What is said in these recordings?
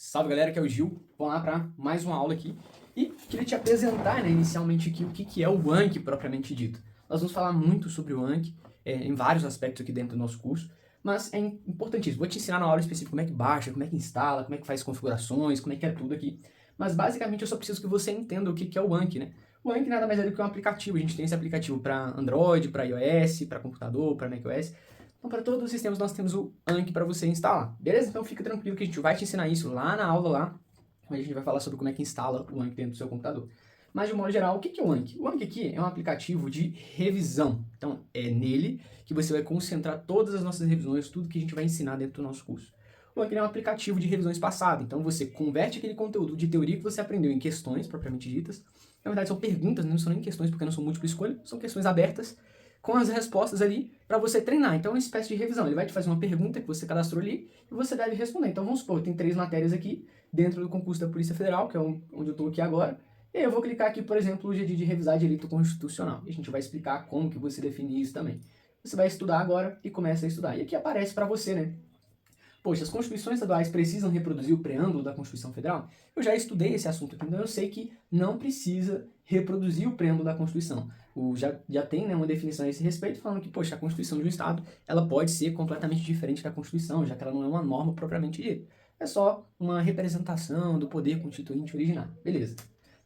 Salve galera, aqui é o Gil. Vamos lá para mais uma aula aqui. E queria te apresentar, né, inicialmente aqui o que é o Anki propriamente dito. Nós vamos falar muito sobre o Anki em vários aspectos aqui dentro do nosso curso, mas é importantíssimo. Vou te ensinar na aula específica como é que baixa, como é que instala, como é que faz configurações, como é que é tudo aqui. Mas basicamente eu só preciso que você entenda o que é o Anki, né? O Anki nada mais é do que um aplicativo. A gente tem esse aplicativo para Android, para iOS, para computador, para macOS. Então, para todos os sistemas, nós temos o Anki para você instalar, beleza? Então, fica tranquilo que a gente vai te ensinar isso lá na aula lá, onde a gente vai falar sobre como é que instala o Anki dentro do seu computador. Mas, de modo geral, o que é o Anki? O Anki aqui é um aplicativo de revisão. Então, é nele que você vai concentrar todas as nossas revisões, tudo que a gente vai ensinar dentro do nosso curso. O Anki é um aplicativo de revisões passadas. Então, você converte aquele conteúdo de teoria que você aprendeu em questões, propriamente ditas. Na verdade, são perguntas, não são nem questões, porque não são múltipla escolha, são questões abertas, com as respostas ali para você treinar. Então é uma espécie de revisão. Ele vai te fazer uma pergunta que você cadastrou ali e você deve responder. Então vamos supor, tem 3 matérias aqui dentro do concurso da Polícia Federal, que é onde eu estou aqui agora. E aí eu vou clicar aqui, por exemplo, o GD de revisar direito constitucional. E a gente vai explicar como que você define isso também. Você vai estudar agora e começa a estudar. E aqui aparece para você, né? Poxa, as constituições estaduais precisam reproduzir o preâmbulo da Constituição Federal? Eu já estudei esse assunto aqui, então eu sei que não precisa reproduzir o preâmbulo da Constituição. Já tem, né, uma definição a esse respeito falando que, poxa, a Constituição de um Estado ela pode ser completamente diferente da Constituição, já que ela não é uma norma propriamente dita. É só uma representação do poder constituinte originário. Beleza.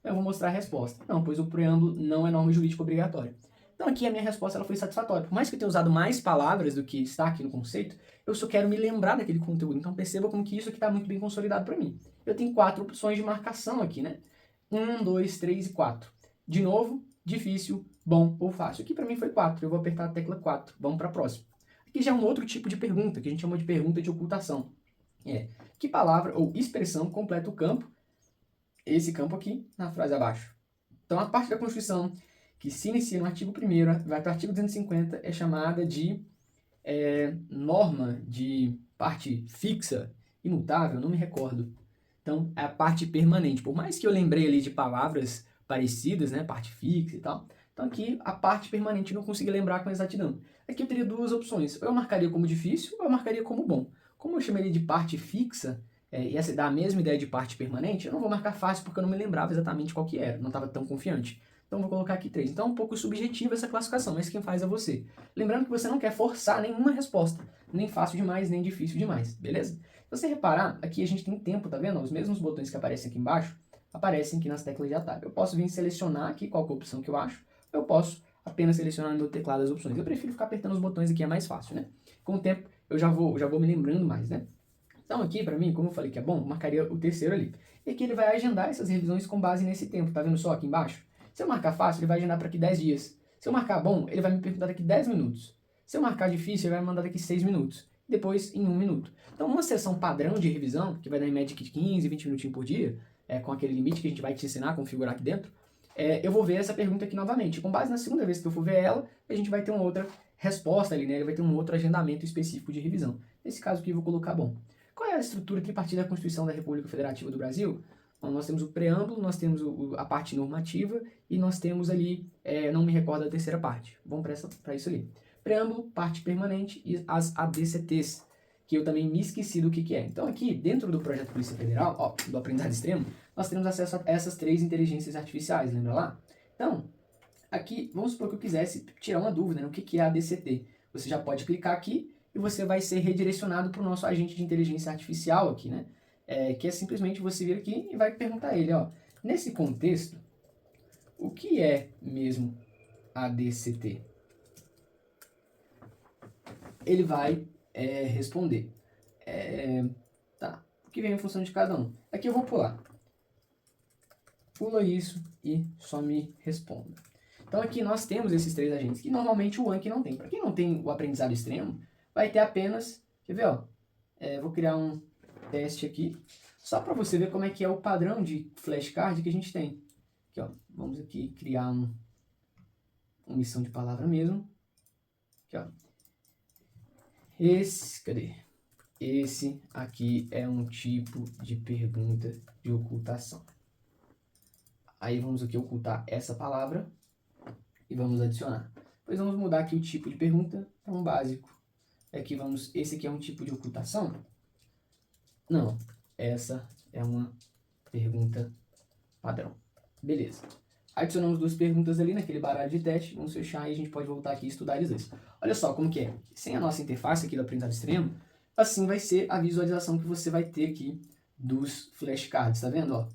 Eu vou mostrar a resposta. Não, pois o preâmbulo não é norma jurídica obrigatória. Então aqui a minha resposta ela foi satisfatória. Por mais que eu tenha usado mais palavras do que está aqui no conceito, eu só quero me lembrar daquele conteúdo. Então perceba como que isso aqui está muito bem consolidado para mim. Eu tenho 4 opções de marcação aqui, né? 1, 2, 3 e 4. De novo, difícil, bom ou fácil. Aqui para mim foi 4. Eu vou apertar a tecla 4. Vamos para a próxima. Aqui já é um outro tipo de pergunta, que a gente chama de pergunta de ocultação. Que palavra ou expressão completa o campo, esse campo aqui, na frase abaixo. Então a parte da Constituição que se inicia no artigo 1º, vai para o artigo 250, é chamada de norma de parte fixa, imutável, não me recordo. Então, é a parte permanente. Por mais que eu lembrei ali de palavras parecidas, né, parte fixa e tal, então aqui a parte permanente eu não consegui lembrar com exatidão. Aqui eu teria 2 opções, ou eu marcaria como difícil, ou eu marcaria como bom. Como eu chamei ele de parte fixa, e essa dá a mesma ideia de parte permanente, eu não vou marcar fácil porque eu não me lembrava exatamente qual que era, não estava tão confiante. Então vou colocar aqui 3. Então é um pouco subjetiva essa classificação, mas quem faz é você. Lembrando que você não quer forçar nenhuma resposta, nem fácil demais, nem difícil demais, beleza? Se você reparar, aqui a gente tem tempo, tá vendo? Os mesmos botões que aparecem aqui embaixo, aparecem aqui nas teclas de atalho. Eu posso vir selecionar aqui qual que é a opção que eu acho, ou eu posso apenas selecionar no meu teclado as opções. Eu prefiro ficar apertando os botões aqui, é mais fácil, né? Com o tempo eu já vou me lembrando mais, né? Então aqui, para mim, como eu falei que é bom, eu marcaria o terceiro ali. E aqui ele vai agendar essas revisões com base nesse tempo, tá vendo só aqui embaixo? Se eu marcar fácil, ele vai agendar para aqui 10 dias. Se eu marcar bom, ele vai me perguntar daqui 10 minutos. Se eu marcar difícil, ele vai me mandar daqui 6 minutos. Depois, em 1 minuto. Então, uma sessão padrão de revisão, que vai dar em média de 15, 20 minutinhos por dia, com aquele limite que a gente vai te ensinar a configurar aqui dentro, eu vou ver essa pergunta aqui novamente. Com base na segunda vez que eu for ver ela, a gente vai ter uma outra resposta ali, né? Ele vai ter um outro agendamento específico de revisão. Nesse caso aqui, eu vou colocar bom. Qual é a estrutura tripartida da Constituição da República Federativa do Brasil? Bom, nós temos o preâmbulo, nós temos a parte normativa e nós temos ali, não me recordo a terceira parte. Vamos para isso ali. Preâmbulo, parte permanente e as ADCTs, que eu também me esqueci do que é. Então aqui, dentro do projeto Polícia Federal, do aprendizado extremo, nós temos acesso a essas 3 inteligências artificiais, lembra lá? Então, aqui, vamos supor que eu quisesse tirar uma dúvida, né? O que é a ADCT? Você já pode clicar aqui e você vai ser redirecionado para o nosso agente de inteligência artificial aqui, né? Que é simplesmente você vir aqui e vai perguntar a ele, ó, nesse contexto, o que é mesmo ADCT? Ele vai responder. Tá, o que vem em função de cada um? Aqui eu vou pular. Pula isso e só me responda. Então aqui nós temos esses 3 agentes, que normalmente o Anki não tem. Para quem não tem o aprendizado extremo, vai ter apenas, quer ver, ó, vou criar um teste aqui, só para você ver como é que é o padrão de flashcard que a gente tem. Aqui, ó, vamos aqui criar uma omissão de palavra mesmo. Aqui, ó. Cadê? Esse aqui é um tipo de pergunta de ocultação. Aí vamos aqui ocultar essa palavra e vamos adicionar. Depois vamos mudar aqui o tipo de pergunta, então básico. Aqui esse aqui é um tipo de ocultação? Não, essa é uma pergunta padrão. Beleza. Adicionamos 2 perguntas ali naquele baralho de teste, vamos fechar e a gente pode voltar aqui e estudar eles dois. Olha só como que é. Sem a nossa interface aqui do aprendizado extremo, assim vai ser a visualização que você vai ter aqui dos flashcards, tá vendo? Ó?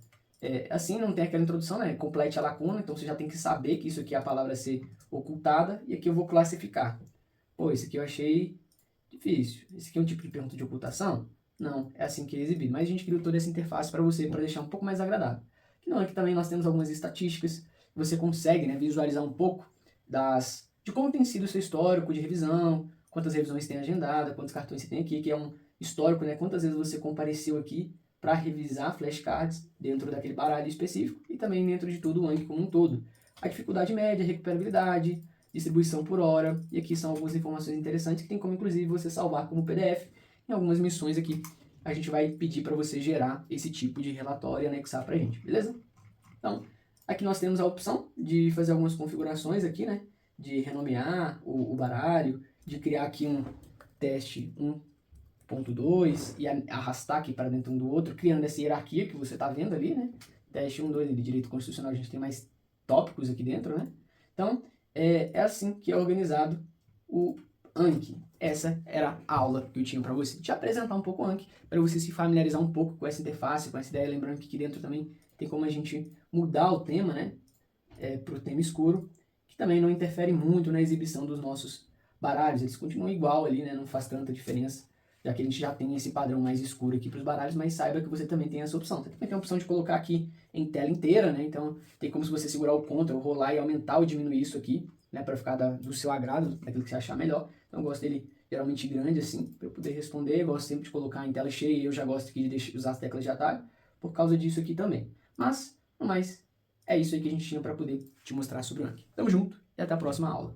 Assim não tem aquela introdução, né? Complete a lacuna, então você já tem que saber que isso aqui é a palavra a ser ocultada, e aqui eu vou classificar. Pô, esse aqui eu achei difícil. Esse aqui é um tipo de pergunta de ocultação? Não, é assim que é exibido. Mas a gente criou toda essa interface para você, para deixar um pouco mais agradável. Aqui também nós temos algumas estatísticas, você consegue, né, visualizar um pouco de como tem sido o seu histórico de revisão, quantas revisões tem agendada, quantos cartões você tem aqui, que é um histórico, né, quantas vezes você compareceu aqui para revisar flashcards dentro daquele baralho específico e também dentro de todo o Anki como um todo. A dificuldade média, recuperabilidade, distribuição por hora, e aqui são algumas informações interessantes que tem como inclusive você salvar como PDF em algumas missões aqui. A gente vai pedir para você gerar esse tipo de relatório e anexar para a gente, beleza? Então, aqui nós temos a opção de fazer algumas configurações aqui, né? De renomear o baralho, de criar aqui um teste 1.2 e arrastar aqui para dentro um do outro, criando essa hierarquia que você está vendo ali, né? Teste 1.2 de direito constitucional, a gente tem mais tópicos aqui dentro, né? Então, é assim que é organizado o Anki. Essa era a aula que eu tinha para você. Te apresentar um pouco o Anki, para você se familiarizar um pouco com essa interface, com essa ideia. Lembrando que aqui dentro também tem como a gente mudar o tema, né? Para o tema escuro, que também não interfere muito na exibição dos nossos baralhos. Eles continuam igual ali, né? Não faz tanta diferença, já que a gente já tem esse padrão mais escuro aqui para os baralhos, mas saiba que você também tem essa opção. Você também tem a opção de colocar aqui em tela inteira, né? Então tem como se você segurar o Ctrl, rolar e aumentar ou diminuir isso aqui, né? Para ficar do seu agrado, daquilo que você achar melhor. Então eu gosto dele geralmente grande assim, para eu poder responder. Eu gosto sempre de colocar em tela cheia e eu já gosto aqui de usar as teclas de atalho, por causa disso aqui também. Mas, no mais, é isso aí que a gente tinha para poder te mostrar sobre o Anki. Tamo junto e até a próxima aula.